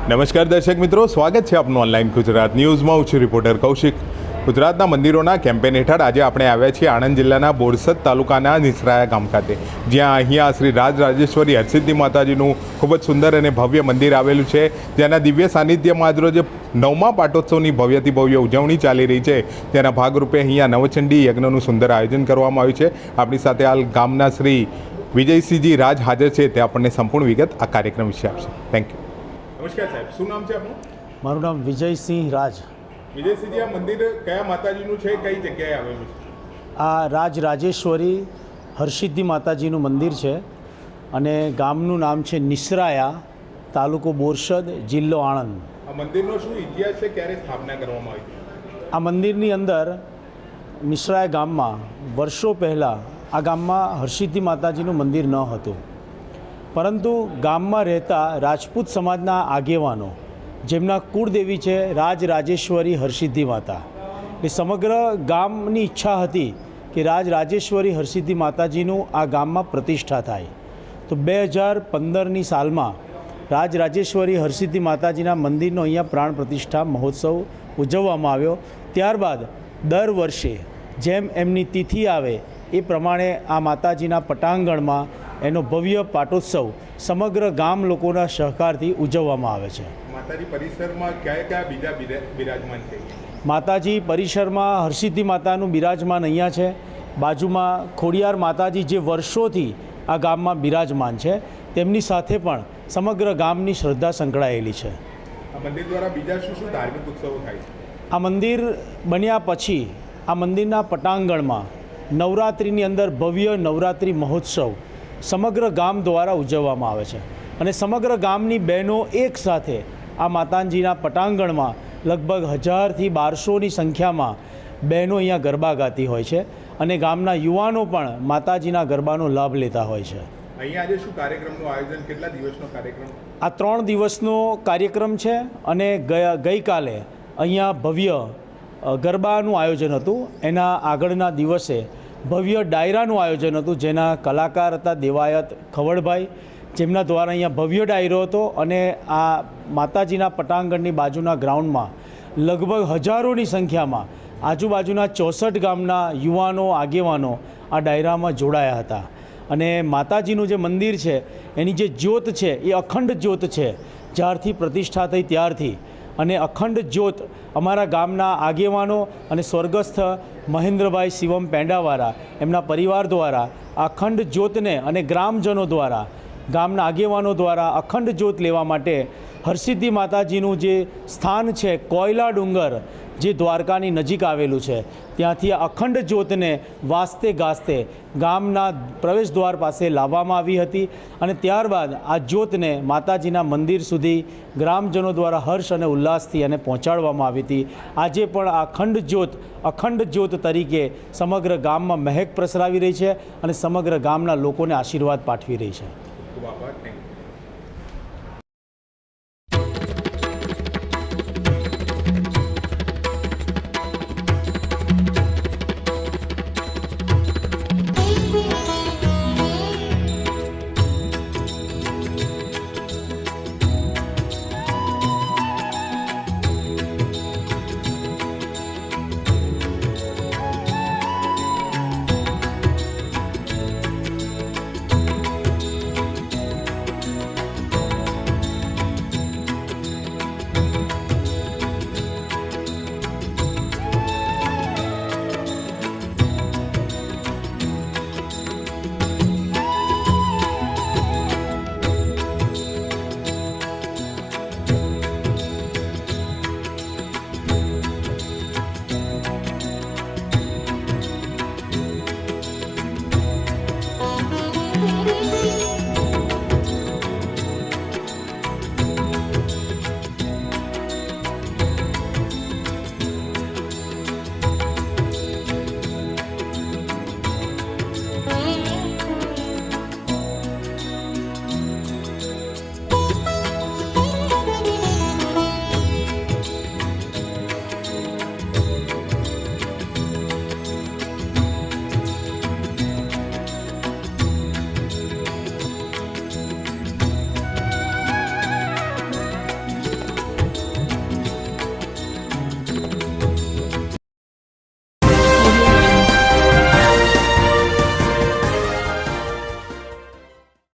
નમસ્કાર દર્શક મિત્રો, સ્વાગત છે આપનું ઓનલાઈન ગુજરાત ન્યૂઝમાં. હું છું રિપોર્ટર કૌશિક. ગુજરાતના મંદિરોના કેમ્પેન હેઠળ આજે આપણે આવ્યા છીએ આણંદ જિલ્લાના બોરસદ તાલુકાના નિસરાયા ગામ ખાતે, જ્યાં અહીંયા શ્રી રાજરાજેશ્વરી હરસિદ્ધિ માતાજીનું ખૂબ જ સુંદર અને ભવ્ય મંદિર આવેલું છે, જેના દિવ્ય સાનિધ્યમાં આજરોજ 9મા પાટોત્સવની ભવ્યથી ભવ્ય ઉજવણી ચાલી રહી છે. તેના ભાગરૂપે અહીંયા નવચંડી યજ્ઞનું સુંદર આયોજન કરવામાં આવ્યું છે. આપણી સાથે હાલ ગામના શ્રી વિજયસિંહજી રાજ હાજર છે, તે આપણને સંપૂર્ણ વિગત આ કાર્યક્રમ વિશે આપશે. Thank you. નમસ્કાર સાહેબ, શું નામ છે આપનું? મારું નામ વિજયસિંહ રાજ. વિજયસિંહજી, આ મંદિર કયા માતાજીનું છે, કઈ જગ્યાએ આવેલું છે? આ રાજરાજેશ્વરી હરસિદ્ધિ માતાજીનું મંદિર છે અને ગામનું નામ છે નિસરાયા, તાલુકો બોરસદ, જિલ્લો આણંદ. આ મંદિરનો શું ઇતિહાસ છે, ક્યારે સ્થાપના કરવામાં આવી? આ મંદિરની અંદર નિસરાયા ગામમાં વર્ષો પહેલાં આ ગામમાં હરસિદ્ધિ માતાજીનું મંદિર ન હતું, પરંતુ ગામમાં રહેતા રાજપૂત સમાજના આગેવાનો, જેમના કુળદેવી છે રાજરાજેશ્વરી હરસિદ્ધિ માતા, એ સમગ્ર ગામની ઈચ્છા હતી કે રાજરાજેશ્વરી હરસિદ્ધિ માતાજીનું આ ગામમાં પ્રતિષ્ઠા થાય. તો 2015ની સાલમાં રાજરાજેશ્વરી હરસિદ્ધિ માતાજીના મંદિરનો અહીંયા પ્રાણ પ્રતિષ્ઠા મહોત્સવ ઉજવવામાં આવ્યો. ત્યારબાદ દર વર્ષે જેમ એમની તિથિ આવે એ પ્રમાણે આ માતાજીના પટાંગણમાં એનો ભવ્ય પાટોત્સવ સમગ્ર ગામ લોકોના સહકારથી ઉજવવામાં આવે છે. માતાજી પરિસરમાં કયા કયા બીજા બિરાજમાન છે? માતાજી પરિસરમાં હરસિદ્ધિ માતાનું બિરાજમાન અહીંયા છે. બાજુમાં ખોડિયાર માતાજી જે વર્ષોથી આ ગામમાં બિરાજમાન છે, તેમની સાથે પણ સમગ્ર ગામની શ્રદ્ધા સંકળાયેલી છે. આ મંદિર દ્વારા બીજા શું શું ધાર્મિક ઉત્સવો થાય છે? આ મંદિર બન્યા પછી આ મંદિરના પટાંગણમાં નવરાત્રિની અંદર ભવ્ય નવરાત્રિ મહોત્સવ સમગ્ર ગામ દ્વારા ઉજવવામાં આવે છે અને સમગ્ર ગામની બહેનો એક સાથે આ માતાજીના પટાંગણમાં લગભગ 1000થી 1200ની સંખ્યામાં બહેનો અહીંયા ગરબા ગાતી હોય છે અને ગામના યુવાનો પણ માતાજીના ગરબાનો લાભ લેતા હોય છે. અહીંયા આજે શું કાર્યક્રમનું આયોજન, કેટલા દિવસનો કાર્યક્રમ? આ 3 દિવસનો કાર્યક્રમ છે અને ગઈકાલે અહીંયા ભવ્ય ગરબાનું આયોજન હતું. એના આગળના દિવસે ભવ્ય ડાયરાનું આયોજન હતું, જેના કલાકાર હતા દેવાયત ખવડભાઈ, જેમના દ્વારા અહીંયા ભવ્ય ડાયરો હતો અને આ માતાજીના પટાંગણની બાજુના ગ્રાઉન્ડમાં લગભગ હજારોની સંખ્યામાં આજુબાજુના 64 ગામના યુવાનો આગેવાનો આ ડાયરામાં જોડાયા હતા. અને માતાજીનું જે મંદિર છે એની જે જ્યોત છે એ અખંડ જ્યોત છે, જ્યારથી પ્રતિષ્ઠા થઈ ત્યારથી. અને અખંડ જ્યોત અમારા ગામના આગેવાનો અને સ્વર્ગસ્થ મહેન્દ્રભાઈ શિવમ પેંડાવાળા એમના પરિવાર દ્વારા અખંડ જ્યોતને અને ગ્રામજનો દ્વારા, ગામના આગેવાનો દ્વારા અખંડ જ્યોત લેવા માટે હરસિદ્ધિ માતાજીનું જે સ્થાન છે કોયલા ડુંગર, જે દ્વારકાની નજીક આવેલું છે, ત્યાંથી અખંડ જ્યોતને વાસ્તે ગાસ્તે ગામના પ્રવેશ દ્વાર પાસે લાવવામાં આવી હતી અને ત્યારબાદ આ જ્યોતને માતાજીના મંદિર સુધી ગ્રામજનો દ્વારા હર્ષ અને ઉલ્લાસથી એને પહોંચાડવામાં આવી હતી. આજે પણ આ અખંડ જ્યોત તરીકે સમગ્ર ગામમાં મહેક પ્રસરાવી રહી છે અને સમગ્ર ગામના લોકોને આશીર્વાદ પાઠવી રહી છે. ખૂબ આભાર. Thank you.